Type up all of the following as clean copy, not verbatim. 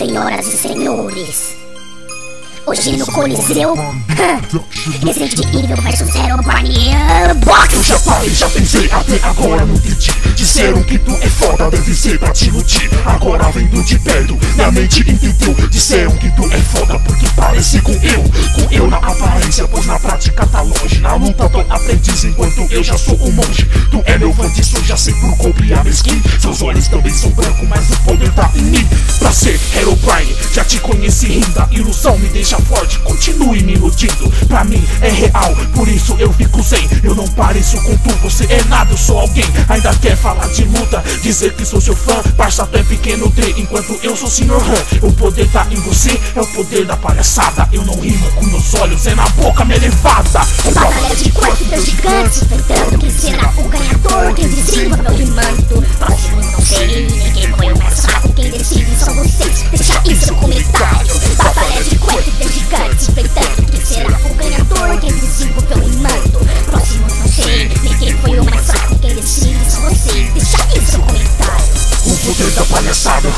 Senhoras e senhores, hoje no Coliseu, Resident Evil vs Herobrine Box. Eu já falei, já pensei, até agora não entendi. Disseram que tu é foda, deve ser pra te iludir. Agora vendo de perto, minha mente entendeu. Disseram que tu é foda porque parece com eu na aparência, pois na prática tá longe. Na luta tô aprendiz enquanto eu já sou um monge. Tu é meu fã disso, já sei por copiar minha skin. Seus olhos também são brancos, mas o poder tá em mim. Pra ser Herobrine, já te conheci rindo. A ilusão me deixa forte, continue me iludindo. Pra mim é real, por isso eu fico zen. Eu não pareço com tu, você é nada, eu sou alguém. Ainda quer falar de luta, dizer que sou seu fã. Parça, tu é pequeno D, enquanto eu sou Sr. Han. O poder tá em você, é o poder da palhaçada. Eu não rimo com meus olhos, é na boca minha levada. Batalha de quarto dos gigantes, enfrentando quem será o ganhador. Quem decide meu rimando, próximo não sei. Ninguém foi o mais fraco, quem decide são vocês. Deixa isso no comentário. Batalha de quarto dos gigantes, enfrentando quem será o ganhador. Quem decide meu rimando, próximo não sei. Ninguém foi o mais fraco, quem decide são vocês. Deixa isso no comentário. O poder da palhaçada,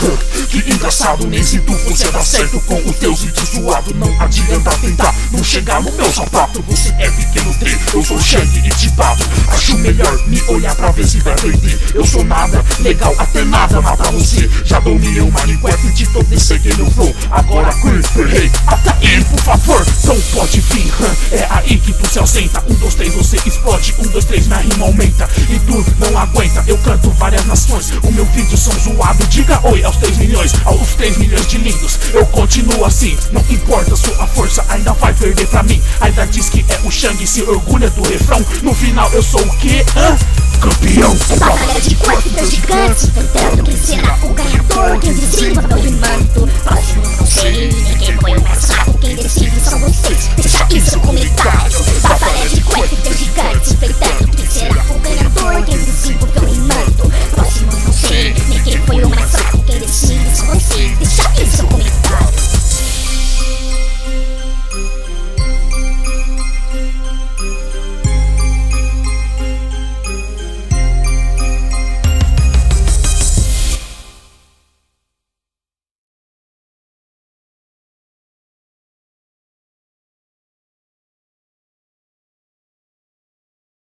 que engraçado. Nem se tu fosse dar certo com os teus vídeos zoados. Não adianta tentar não chegar no meu sapato. Você é pequeno D, eu sou Shang e te bato. Acho melhor me olhar pra ver se vai perder. Eu sou nada, legal até nada mata você. Já dominei o Minecraft de todo esse no flow. Agora Creeper, hey, ataque por favor. Então pode vir, é aí que tu se ausenta. 1, 2, 3 você explode, 1, 2, 3 minha rima aumenta. E tu não aguenta, eu canto várias nações. O meu vídeo são zoados, diga oi aos 3 milhões. Aos 3 milhões de lindos, eu continuo assim. Não importa sua força, ainda vai perder pra mim. Ainda diz que é o Shang, se orgulha do refrão. No final eu sou o quê? Campeão. Batalha de quarto dos gigantes, enfrentando quem